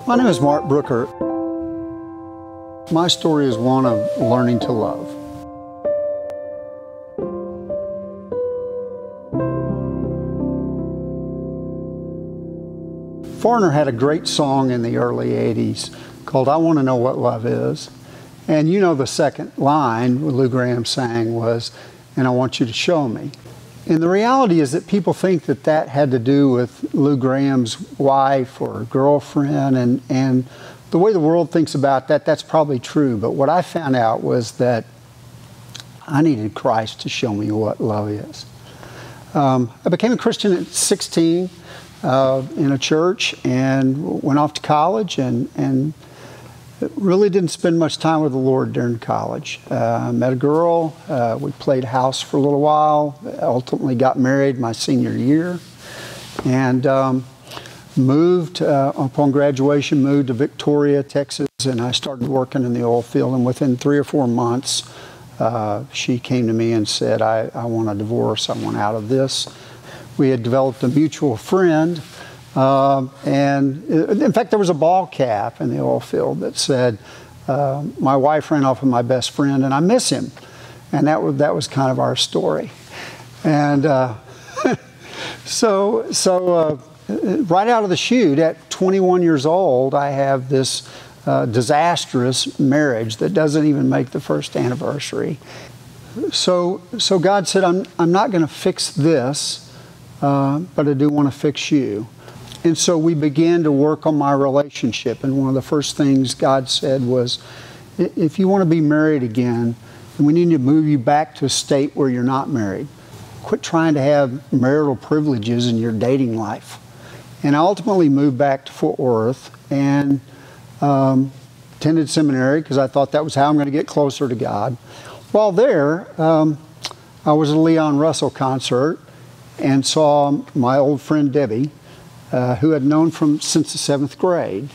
My name is Mark Brooker. My story is one of learning to love. Foreigner had a great song in the early 80s called I Want to Know What Love Is. And you know the second line Lou Gramm sang was, and I want you to show me. And the reality is that people think that that had to do with Lou Gramm's wife or girlfriend, and the way the world thinks about that, that's probably true. But what I found out was that I needed Christ to show me what love is. I became a Christian at 16 in a church and went off to college and really didn't spend much time with the Lord during college. Met a girl, we played house for a little while, ultimately got married my senior year, and moved, upon graduation, moved to Victoria, Texas, and I started working in the oil field, and within 3 or 4 months, she came to me and said, I want a divorce, I want out of this. We had developed a mutual friend, and in fact, there was a ball cap in the oil field that said, my wife ran off with my best friend and I miss him. And that was kind of our story. And so right out of the chute, at 21 years old, I have this disastrous marriage that doesn't even make the first anniversary. So God said, I'm not going to fix this, but I do want to fix you. And so we began to work on my relationship. And one of the first things God said was, if you want to be married again, then we need to move you back to a state where you're not married. Quit trying to have marital privileges in your dating life. And I ultimately moved back to Fort Worth and attended seminary because I thought that was how I'm going to get closer to God. While there, I was at a Leon Russell concert and saw my old friend Debbie, who I'd known since the 7th grade.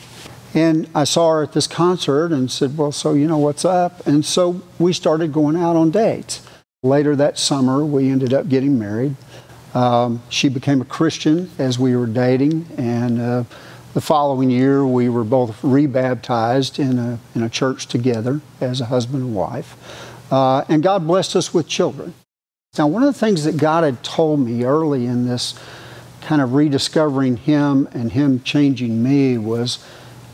And I saw her at this concert and said, well, so you know what's up? And so we started going out on dates. Later that summer, we ended up getting married. She became a Christian as we were dating, and the following year we were both rebaptized in a church together as a husband and wife. And God blessed us with children. Now, one of the things that God had told me early in this kind of rediscovering Him and Him changing me was,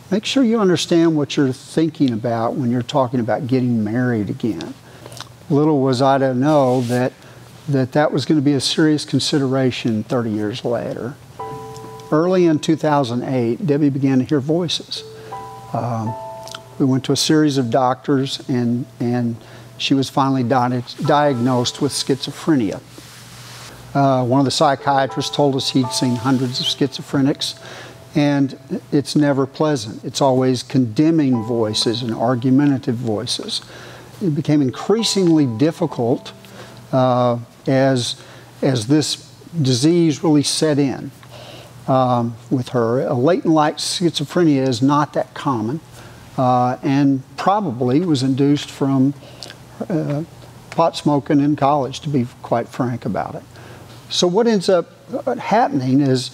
make sure you understand what you're thinking about when you're talking about getting married again. Little was I to know that was going to be a serious consideration 30 years later. Early in 2008, Debbie began to hear voices. We went to a series of doctors, and she was finally diagnosed with schizophrenia. One of the psychiatrists told us he'd seen hundreds of schizophrenics, and it's never pleasant. It's always condemning voices and argumentative voices. It became increasingly difficult as this disease really set in with her. A latent-like schizophrenia is not that common, and probably was induced from pot smoking in college, to be quite frank about it. So what ends up happening is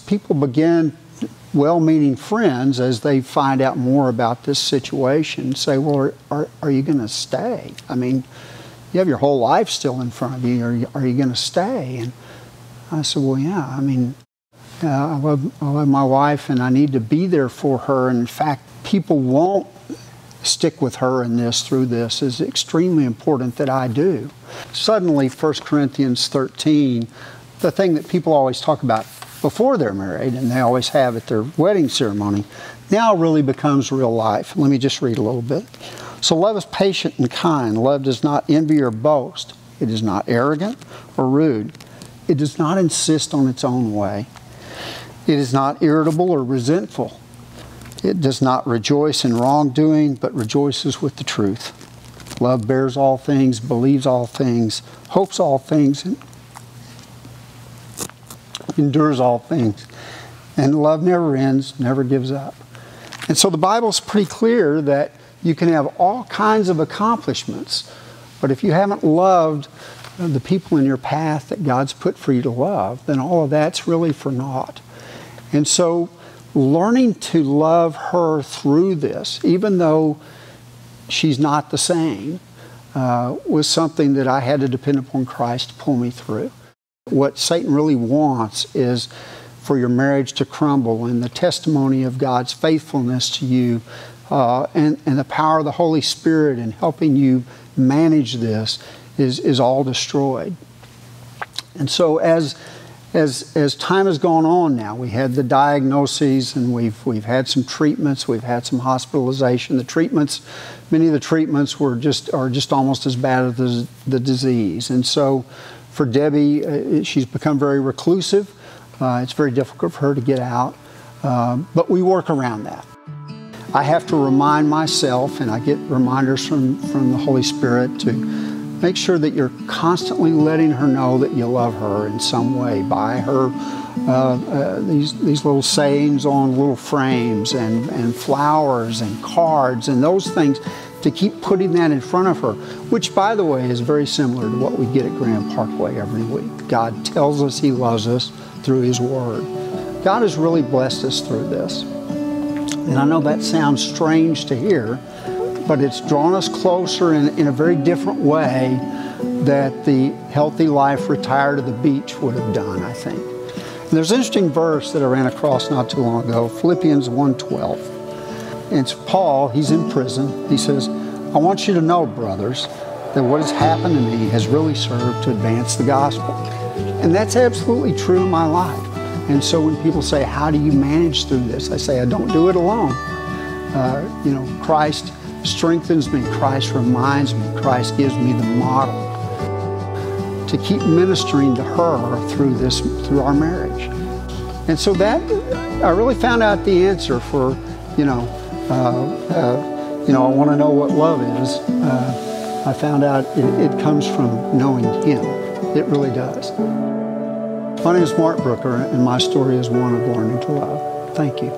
people begin, well-meaning friends, as they find out more about this situation, say, well, are you going to stay? I mean, you have your whole life still in front of you. Are you going to stay? And I said, well, yeah. I mean, I love my wife, and I need to be there for her. And in fact, people won't stick with her in this, through this. Is extremely important that I do. Suddenly, 1 Corinthians 13, the thing that people always talk about before they're married, and they always have at their wedding ceremony, now really becomes real life. Let me just read a little bit. So love is patient and kind. Love does not envy or boast. It is not arrogant or rude. It does not insist on its own way. It is not irritable or resentful. It does not rejoice in wrongdoing, but rejoices with the truth. Love bears all things, believes all things, hopes all things, and endures all things. And love never ends, never gives up. And so the Bible's pretty clear that you can have all kinds of accomplishments, but if you haven't loved the people in your path that God's put for you to love, then all of that's really for naught. And so learning to love her through this, even though she's not the same, was something that I had to depend upon Christ to pull me through. What Satan really wants is for your marriage to crumble, and the testimony of God's faithfulness to you and the power of the Holy Spirit in helping you manage this is all destroyed. And so as time has gone on now, we had the diagnoses, and we've had some treatments, we've had some hospitalization. The treatments, many of the treatments are just almost as bad as the disease. And so for Debbie, she's become very reclusive. It's very difficult for her to get out, but we work around that. I have to remind myself, and I get reminders from the Holy Spirit, to make sure that you're constantly letting her know that you love her in some way. Buy her these little sayings on little frames, and flowers and cards and those things, to keep putting that in front of her, which, by the way, is very similar to what we get at Grand Parkway every week. God tells us He loves us through His Word. God has really blessed us through this. And I know that sounds strange to hear, but it's drawn us closer in a very different way that the healthy life retired to the beach would have done, I think. And there's an interesting verse that I ran across not too long ago, Philippians 1:12. And it's Paul, he's in prison. He says, I want you to know, brothers, that what has happened to me has really served to advance the gospel. And that's absolutely true in my life. And so when people say, how do you manage through this? I say, I don't do it alone. Christ strengthens me. Christ reminds me. Christ gives me the model to keep ministering to her through our marriage. And so that, I really found out the answer for, I want to know what love is. I found out it comes from knowing Him. It really does. My name is Brooker, and my story is one of learning to love. Thank you.